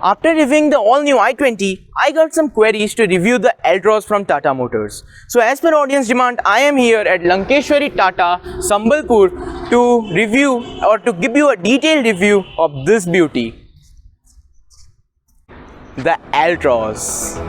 After reviewing the all-new i20, I got some queries to review the Altroz from Tata Motors. So as per audience demand, I am here at Lankeshwari Tata, Sambalpur to review or to give you a detailed review of this beauty, the Altroz.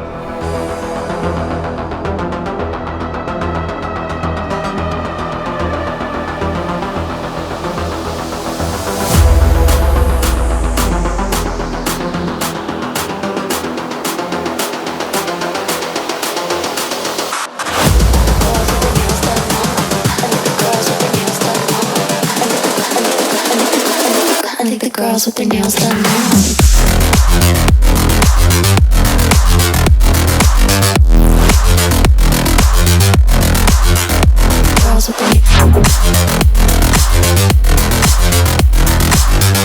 The girls with their nails done now. Girls with their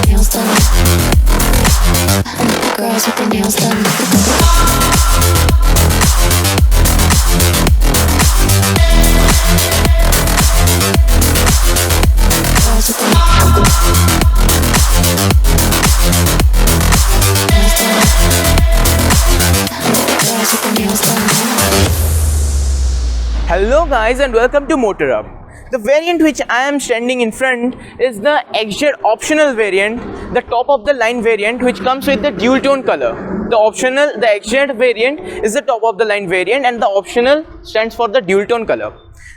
nails done. Girls with their nails done. Hello guys and welcome to Motor Up. The variant which I am standing in front is the XZ optional variant, the top of the line variant which comes with the dual tone color. The XZ variant is the top of the line variant and the optional stands for the dual tone color.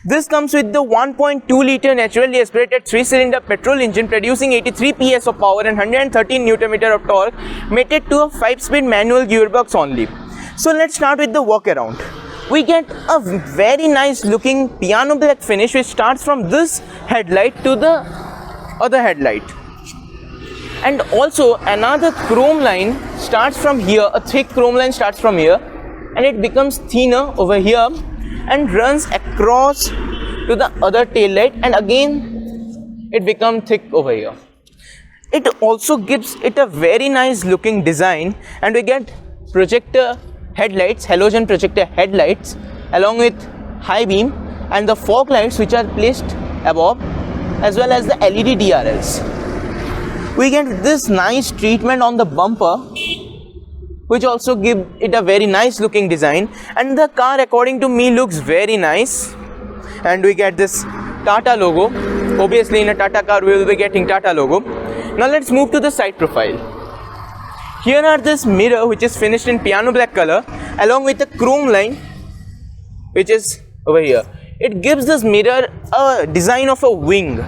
This comes with the 1.2 litre naturally aspirated 3-cylinder petrol engine producing 83 PS of power and 113 Nm of torque, mated to a 5-speed manual gearbox only. So let's start with the walk around. We get a very nice looking piano black finish which starts from this headlight to the other headlight, and also another chrome line starts from here, a thick chrome line starts from here and it becomes thinner over here and runs across to the other tail light, and again it becomes thick over here. It also gives it a very nice looking design, and we get projector headlights, halogen projector headlights along with high beam and the fog lights which are placed above, as well as the LED DRLs. We get this nice treatment on the bumper which also give it a very nice looking design, and the car according to me looks very nice. And we get this Tata logo. Obviously in a Tata car we will be getting Tata logo. Now let's move to the side profile. Here are this mirror which is finished in piano black color along with the chrome line which is over here. It gives this mirror a design of a wing.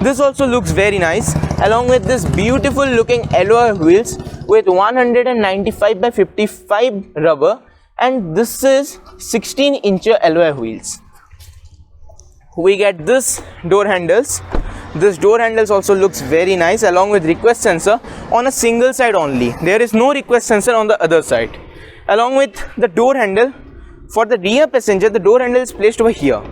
This also looks very nice, along with this beautiful looking alloy wheels with 195 by 55 rubber, and this is 16-inch alloy wheels. We get this door handles. This door handles also looks very nice, along with request sensor on a single side only. There is no request sensor on the other side. Along with the door handle, for the rear passenger, the door handle is placed over here.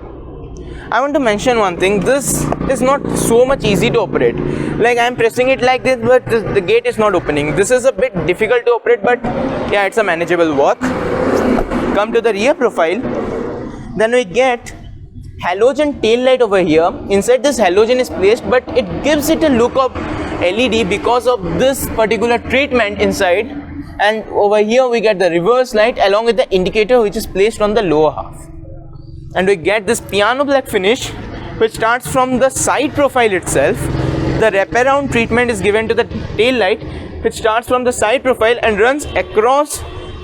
I want to mention one thing, this is not so much easy to operate. Like I am pressing it like this, but the gate is not opening. This is a bit difficult to operate, but yeah, it's a manageable work. Come to the rear profile, then we get halogen tail light over here. Inside this halogen is placed, but it gives it a look of LED because of this particular treatment inside. And over here we get the reverse light along with the indicator which is placed on the lower half. And we get this piano black finish which starts from the side profile itself. The wraparound treatment is given to the tail light which starts from the side profile and runs across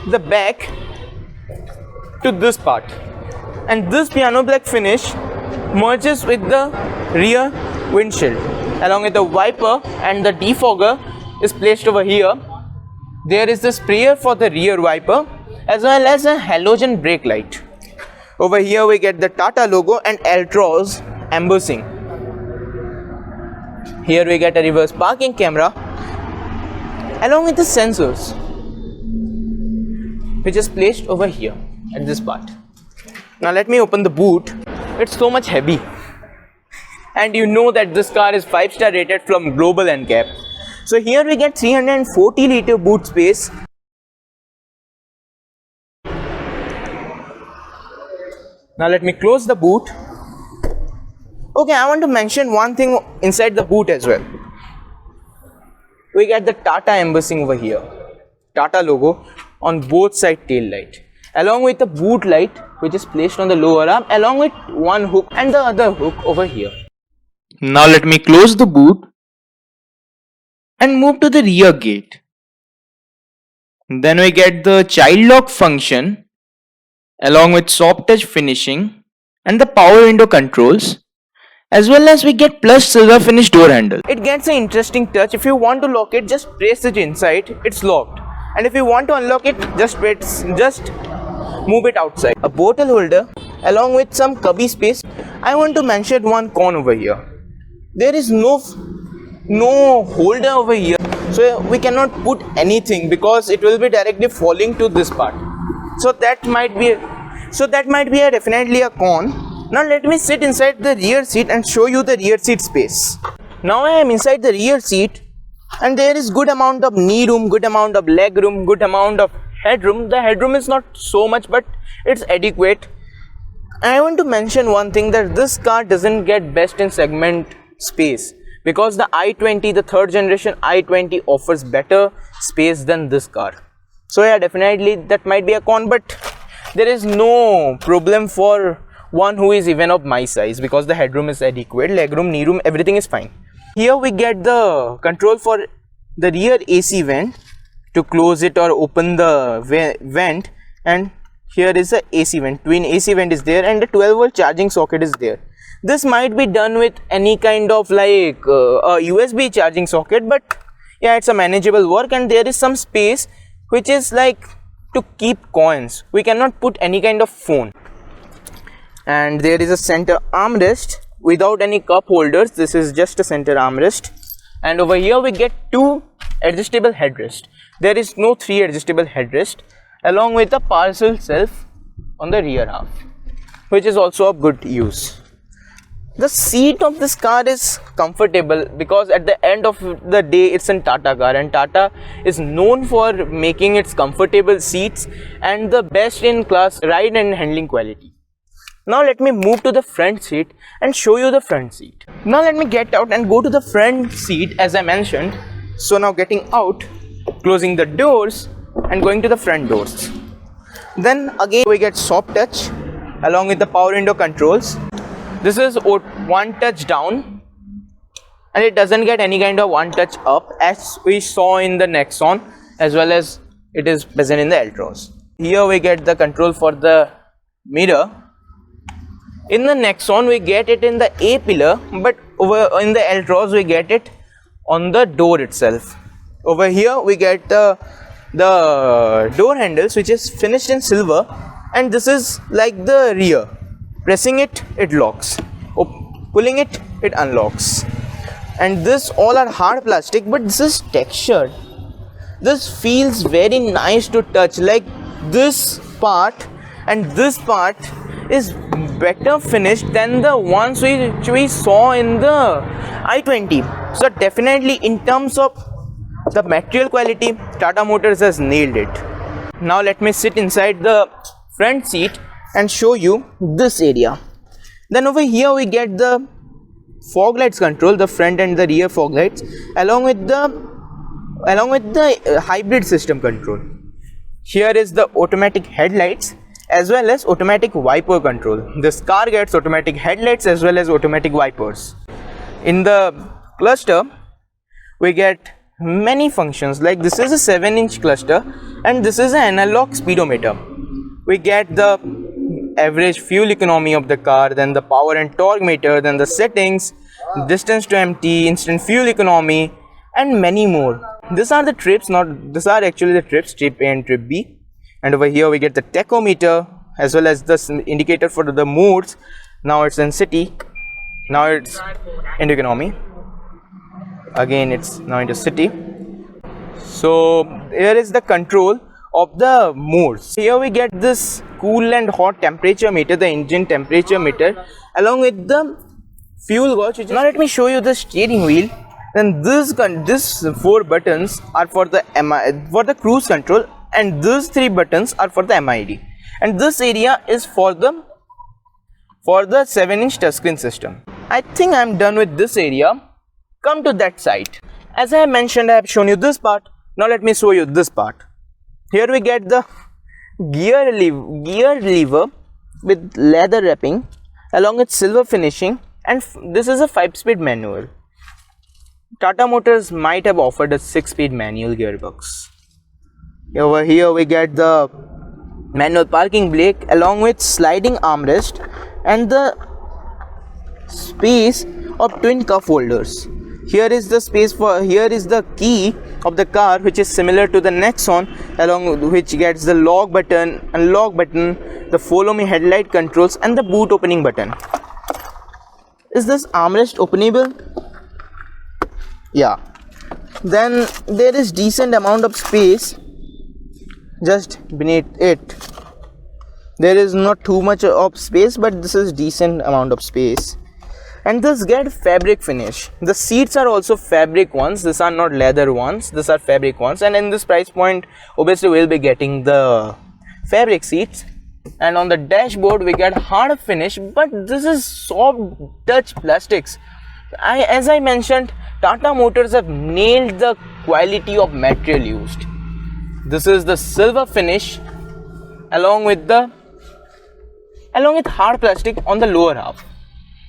the back to this part. And this piano black finish merges with the rear windshield along with the wiper, and the defogger is placed over here. There is the sprayer for the rear wiper as well as a halogen brake light. Over here we get the Tata logo and Altroz embossing. Here we get a reverse parking camera along with the sensors which is placed over here at this part. Now let me open the boot. It's so much heavy, and you know that this car is 5-star rated from Global NCAP. So here we get 340 litre boot space. Now let me close the boot. Okay, I want to mention one thing inside the boot as well. We get the Tata embossing over here. Tata logo on both side tail light, along with the boot light which is placed on the lower arm, along with one hook and the other hook over here. Now let me close the boot and move to the rear gate. Then we get the child lock function along with soft touch finishing and the power window controls, as well as we get plus silver finish door handle. It gets an interesting touch. If you want to lock it, just press it inside, it's locked. And if you want to unlock it, just move it outside. A bottle holder along with some cubby space. I want to mention one con over here. There is no holder over here, so we cannot put anything because it will be directly falling to this part. So that might be definitely a con. Now let me sit inside the rear seat and show you the rear seat space. Now I am inside the rear seat and there is good amount of knee room, good amount of leg room, good amount of headroom. The headroom is not so much, but it's adequate. I want to mention one thing, that this car doesn't get best in segment space because the i20, the third generation i20 offers better space than this car. So yeah, definitely that might be a con, but there is no problem for one who is even of my size because the headroom is adequate, legroom, knee room, everything is fine. Here we get the control for the rear AC vent to close it or open the vent, and here is the AC vent, twin AC vent is there, and the 12-volt charging socket is there. This might be done with any kind of like a USB charging socket, but yeah, it's a manageable work, and there is some space which is like to keep coins. We cannot put any kind of phone. And there is a center armrest without any cup holders. This is just a center armrest. And over here we get two adjustable headrest. There is no three adjustable headrest, along with a parcel shelf on the rear half, which is also of good use. The seat of this car is comfortable because at the end of the day it's a Tata car, and Tata is known for making its comfortable seats and the best in class ride and handling quality. Now let me move to the front seat and show you the front seat. Now let me get out and go to the front seat as I mentioned. So now getting out, closing the doors and going to the front doors. Then again we get soft touch along with the power window controls. This is one touch down and it doesn't get any kind of one touch up as we saw in the Nexon, as well as it is present in the Altroz. Here we get the control for the mirror. In the Nexon we get it in the A pillar, but over in the Altroz we get it on the door itself. Over here we get the door handles, which is finished in silver, and this is like the rear. Pressing it, it locks. Pulling it, it unlocks. And this all are hard plastic, but this is textured. This feels very nice to touch. Like this part and this part is better finished than the ones which we saw in the i20. So definitely in terms of the material quality, Tata Motors has nailed it. Now let me sit inside the front seat and show you this area. Then over here we get the fog lights control, the front and the rear fog lights, along with the hybrid system control. Here is the automatic headlights as well as automatic wiper control. This car gets automatic headlights as well as automatic wipers. In the cluster we get many functions, like this is a 7-inch cluster and this is an analog speedometer. We get the average fuel economy of the car, then the power and torque meter, then the settings, distance to empty, instant fuel economy, and many more. These are the trips, these are actually the trips, trip A and trip B. And over here we get the tachometer as well as the indicator for the modes. Now it's in city, now it's into economy, again it's now into city. So here is the control of the modes. Here we get this cool and hot temperature meter, the engine temperature meter, along with the fuel gauge. Now let me show you the steering wheel. Then this 4 buttons are for the cruise control, and these 3 buttons are for the MID. And this area is for the 7-inch touchscreen system. I think I am done with this area. Come to that side. As I mentioned, I have shown you this part. Now let me show you this part. Here we get the gear lever with leather wrapping along with silver finishing, and this is a 5-speed manual. Tata Motors might have offered a 6-speed manual gearbox. Over here we get the manual parking brake along with sliding armrest and the space of twin cup holders. Here is the key of the car, which is similar to the Nexon, along with which gets the lock button, unlock button, the follow me headlight controls and the boot opening button. Is this armrest openable? Yeah. Then there is decent amount of space just beneath it. There is not too much of space, but this is decent amount of space. And this get fabric finish. The seats are also fabric ones. These are not leather ones. These are fabric ones. And in this price point, obviously we'll be getting the fabric seats. And on the dashboard we get hard finish, but this is soft touch plastics. As I mentioned, Tata Motors have nailed the quality of material used. This is the silver finish along with hard plastic on the lower half.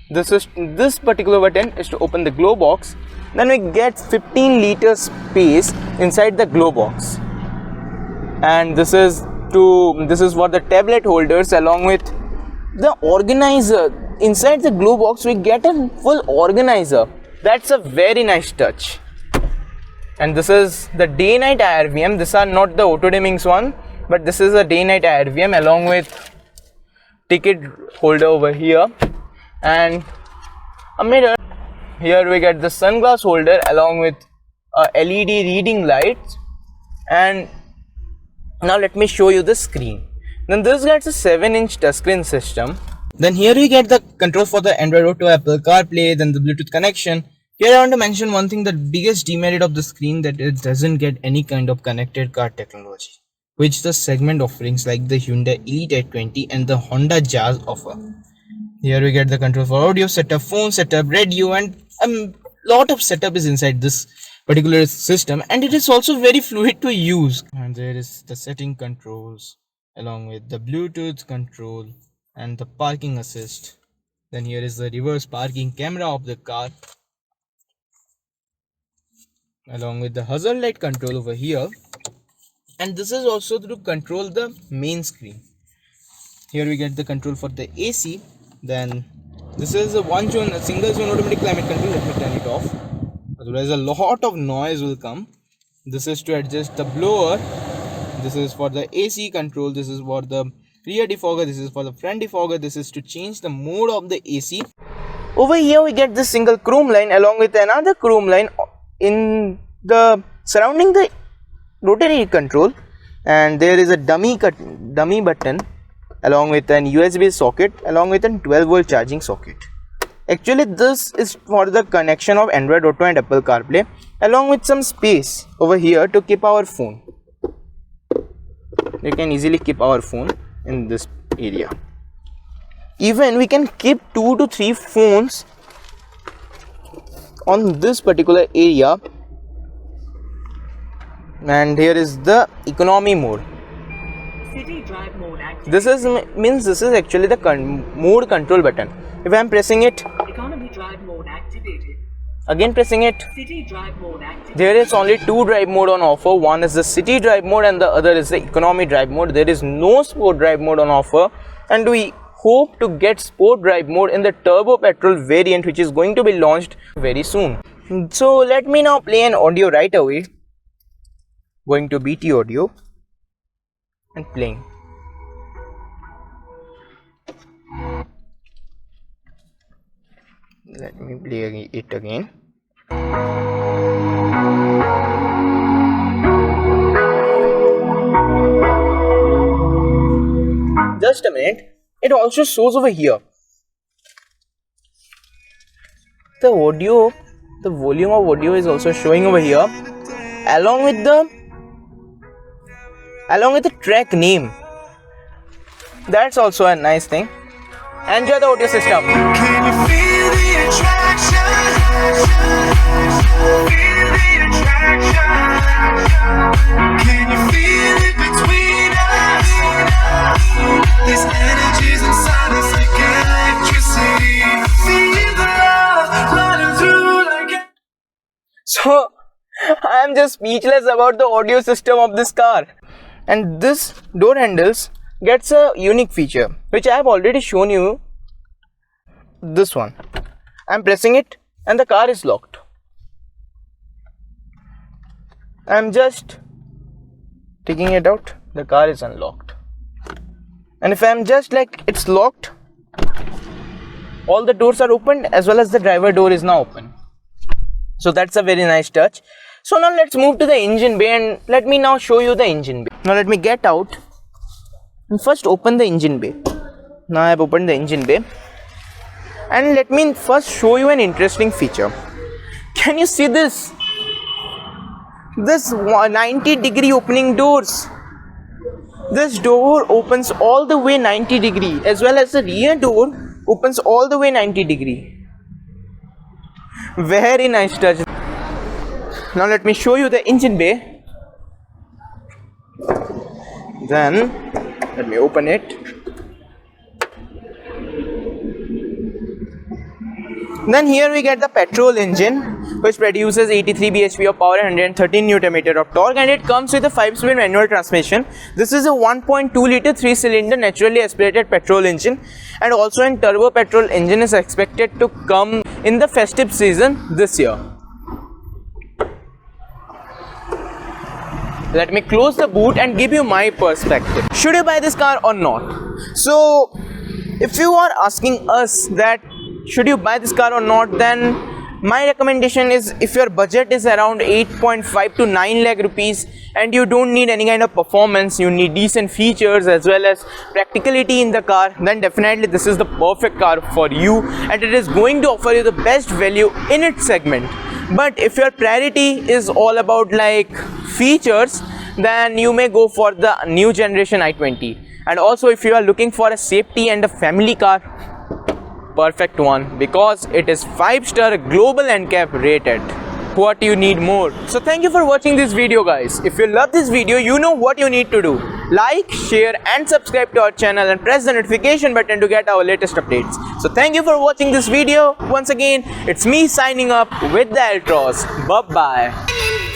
This particular button is to open the glow box. Then we get 15 liters space inside the glow box, and this is for the tablet holders along with the organizer. Inside the glow box we get a full organizer. That's a very nice touch. And this is the day-night IRVM. These are not the auto dimmings one, but this is a day-night IRVM along with ticket holder over here and a mirror. Here we get the sunglass holder along with LED reading lights. And now let me show you the screen. Then this gets a 7-inch touchscreen system. Then here we get the control for the Android Auto, Apple CarPlay, then the Bluetooth connection. Here I want to mention one thing, the biggest demerit of the screen, that it doesn't get any kind of connected car technology, which the segment offerings like the Hyundai Elite 820 and the Honda Jazz offer. Here we get the control for audio setup, phone setup, radio, and a lot of setup is inside this particular system, and it is also very fluid to use. And there is the setting controls along with the Bluetooth control and the parking assist. Then here is the reverse parking camera of the car along with the hazard light control over here, and this is also to control the main screen. Here we get the control for the AC. Then this is a single zone automatic climate control. Let me turn it off, otherwise a lot of noise will come. This is to adjust the blower. This is for the AC control. This is for the rear defogger. This is for the front defogger. This is to change the mode of the AC. Over here we get this single chrome line along with another chrome line in the surrounding the rotary control, and there is a dummy button along with an USB socket along with a 12-volt charging socket. Actually this is for the connection of Android Auto and Apple CarPlay, along with some space over here to keep our phone. We can easily keep our phone in this area. Even we can keep 2 to 3 phones on this particular area. And here is the economy mode. City drive mode activated. This is actually the mode control button. If I am pressing it, Economy drive mode activated. again pressing it, City drive mode activated. there is only 2 drive mode on offer. One is the city drive mode and the other is the economy drive mode. There is no sport drive mode on offer, and we hope to get sport drive mode in the turbo petrol variant, which is going to be launched very soon. So let me now play an audio right away. Going to BT Audio and playing. Let me play it again. Just a minute. It also shows over here. The audio, the volume of audio is also showing over here, along with the track name. That's also a nice thing. Enjoy the audio system. Can you feel the attraction? Feel the attraction. Can you feel it I am just speechless about the audio system of this car. And this door handles gets a unique feature which I have already shown you. This one. I am pressing it and the car is locked. I am just taking it out, the car is unlocked. And if I am just like it's locked, all the doors are opened as well as the driver door is now open. So that's a very nice touch. So now let's move to the engine bay and let me now show you the engine bay. Now let me get out and first open the engine bay. Now I have opened the engine bay and let me first show you an interesting feature. Can you see this? This 90-degree opening doors. This door opens all the way 90 degree as well as the rear door opens all the way 90 degree. Very nice touch. Now let me show you the engine bay. Then let me open it. Then here we get the petrol engine which produces 83 bhp of power and 113 Nm of torque, and it comes with a 5-speed manual transmission. This is a 1.2 liter 3-cylinder naturally aspirated petrol engine, and also a turbo petrol engine is expected to come in the festive season this year. Let me close the boot and give you my perspective. Should you buy this car or not? So if you are asking us that should you buy this car or not, then my recommendation is if your budget is around 8.5 to 9 lakh rupees and you don't need any kind of performance, you need decent features as well as practicality in the car, then definitely this is the perfect car for you and it is going to offer you the best value in its segment. But if your priority is all about like features, then you may go for the new generation i20. And also if you are looking for a safety and a family car, perfect one, because it is 5-star global NCAP rated. What you need more? So thank you for watching this video, guys. If you love this video, you know what you need to do. Like, share and subscribe to our channel and press the notification button to get our latest updates. So thank you for watching this video. Once again, it's me signing up with the Altroz. Bye bye.